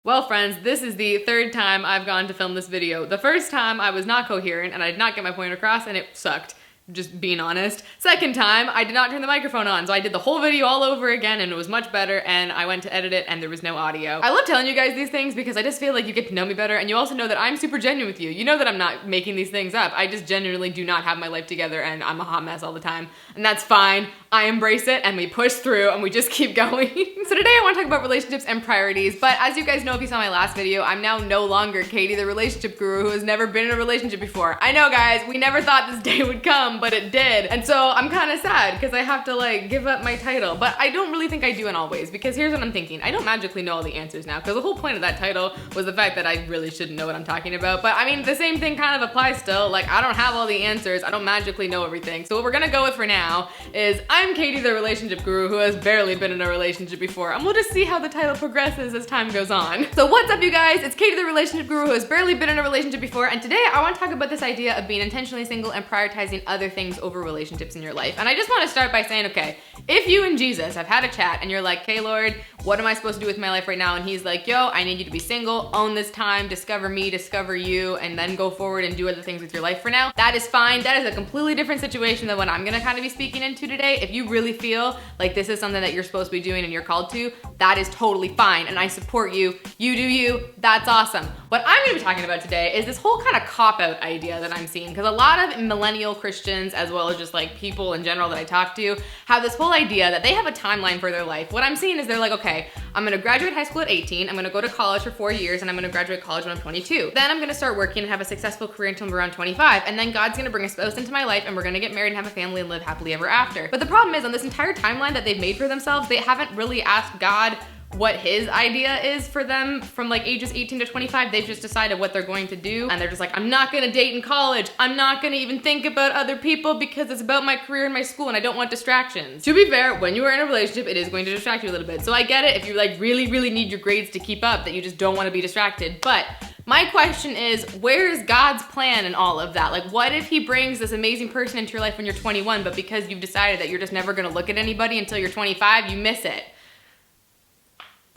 Well friends, this is the third time I've gone to film this video. The first time I was not coherent and I did not get my point across and it sucked. Just being honest. Second time, I did not turn the microphone on, so I did the whole video all over again and it was much better, and I went to edit it and there was no audio. I love telling you guys these things because I just feel like you get to know me better, and you also know that I'm super genuine with you. You know that I'm not making these things up. I just genuinely do not have my life together and I'm a hot mess all the time. And that's fine. I embrace it and we push through and we just keep going. So today I want to talk about relationships and priorities, but as you guys know if you saw my last video, I'm now no longer Katie the relationship guru who has never been in a relationship before. I know guys, we never thought this day would come, but it did. And so I'm kind of sad because I have to like give up my title, but I don't really think I do in all ways, because here's what I'm thinking. I don't magically know all the answers now, because the whole point of that title was the fact that I really shouldn't know what I'm talking about. But I mean, the same thing kind of applies still. Like, I don't have all the answers. I don't magically know everything. So what we're gonna go with for now is I'm Katie the relationship guru who has barely been in a relationship before, and we'll just see how the title progresses as time goes on. So what's up you guys? It's Katie the relationship guru who has barely been in a relationship before, and today I want to talk about this idea of being intentionally single and prioritizing other things over relationships in your life. And I just want to start by saying, okay, if you and Jesus have had a chat and you're like, okay Lord, what am I supposed to do with my life right now? And he's like, yo, I need you to be single, own this time, discover me, discover you, and then go forward and do other things with your life for now. That is fine. That is a completely different situation than what I'm gonna kind of be speaking into today. If you really feel like this is something that you're supposed to be doing and you're called to, that is totally fine. And I support you. You do you. That's awesome. What I'm gonna be talking about today is this whole kind of cop-out idea that I'm seeing, because a lot of millennial Christians, as well as just like people in general that I talk to, have this whole idea that they have a timeline for their life. What I'm seeing is they're like, okay, I'm gonna graduate high school at 18, I'm gonna go to college for 4 years, and I'm gonna graduate college when I'm 22. Then I'm gonna start working and have a successful career until I'm around 25, and then God's gonna bring a spouse into my life and we're gonna get married and have a family and live happily ever after. But the problem is, on this entire timeline that they've made for themselves, they haven't really asked God what his idea is for them from like ages 18 to 25. They've just decided what they're going to do, and they're just like, I'm not gonna date in college. I'm not gonna even think about other people because it's about my career and my school and I don't want distractions. To be fair, when you are in a relationship, it is going to distract you a little bit. So I get it if you like really need your grades to keep up, that you just don't want to be distracted. But my question is, where is God's plan in all of that? Like, what if he brings this amazing person into your life when you're 21, but because you've decided that you're just never gonna look at anybody until you're 25, you miss it?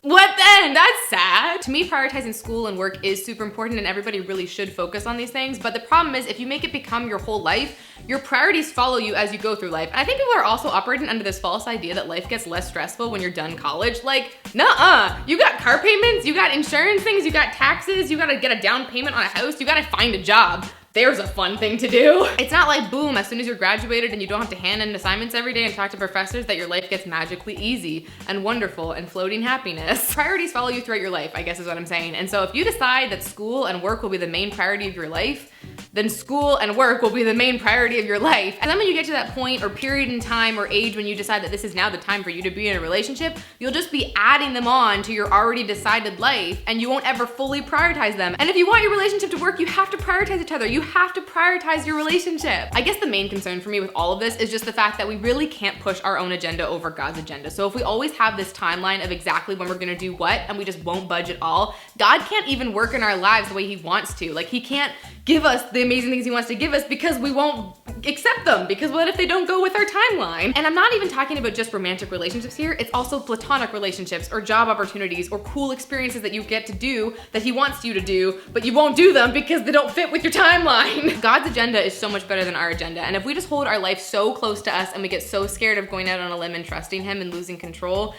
What then? That's sad. To me, prioritizing school and work is super important and everybody really should focus on these things. But the problem is, if you make it become your whole life, your priorities follow you as you go through life. And I think people are also operating under this false idea that life gets less stressful when you're done college. Like, nuh-uh. You got car payments, you got insurance things, you got taxes, you gotta get a down payment on a house, you gotta find a job. There's a fun thing to do. It's not like, boom, as soon as you're graduated and you don't have to hand in assignments every day and talk to professors, that your life gets magically easy and wonderful and floating happiness. Priorities follow you throughout your life, I guess is what I'm saying. And so if you decide that school and work will be the main priority of your life, then school and work will be the main priority of your life. And then when you get to that point or period in time or age when you decide that this is now the time for you to be in a relationship, you'll just be adding them on to your already decided life, and you won't ever fully prioritize them. And if you want your relationship to work, you have to prioritize each other. You have to prioritize your relationship. I guess the main concern for me with all of this is just the fact that we really can't push our own agenda over God's agenda. So if we always have this timeline of exactly when we're gonna do what, and we just won't budge at all, God can't even work in our lives the way he wants to. Like, he can't give us the amazing things he wants to give us because we won't accept them, because what if they don't go with our timeline? And I'm not even talking about just romantic relationships here. It's also platonic relationships or job opportunities or cool experiences that you get to do that he wants you to do, but you won't do them because they don't fit with your timeline. God's agenda is so much better than our agenda. And if we just hold our life so close to us and we get so scared of going out on a limb and trusting him and losing control,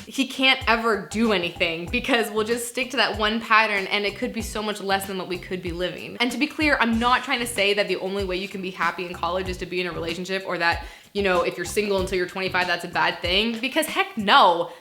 he can't ever do anything, because we'll just stick to that one pattern and it could be so much less than what we could be living. And to be clear, I'm not trying to say that the only way you can be happy in college is to be in a relationship, or that, you know, if you're single until you're 25, that's a bad thing, because heck no,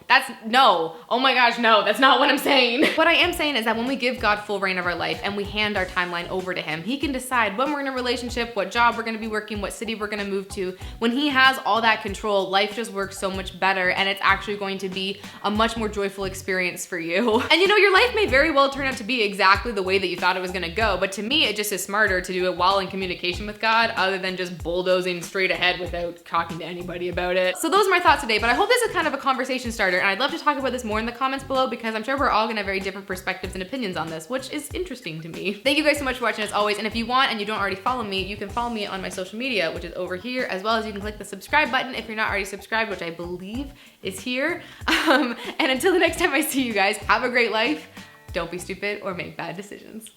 no. Oh my gosh, no, that's not what I'm saying. What I am saying is that when we give God full reign of our life and we hand our timeline over to him, he can decide when we're in a relationship, what job we're gonna be working, what city we're gonna move to. When he has all that control, life just works so much better, and it's actually going to be a much more joyful experience for you. And you know, your life may very well turn out to be exactly the way that you thought it was gonna go, but to me, it just is smarter to do it while in communication with God, other than just bulldozing straight ahead without talking to anybody about it. So those are my thoughts today, but I hope this is kind of a conversation starter, and I'd love to talk about this more in the comments below, because I'm sure we're all gonna have very different perspectives and opinions on this, which is interesting to me. Thank you guys so much for watching as always, and if you want and you don't already follow me, you can follow me on my social media, which is over here, as well as you can click the subscribe button if you're not already subscribed, which I believe is here. And until the next time I see you guys, have a great life. don't be stupid or make bad decisions.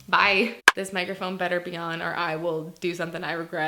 Bye. This microphone better be on or I will do something I regret.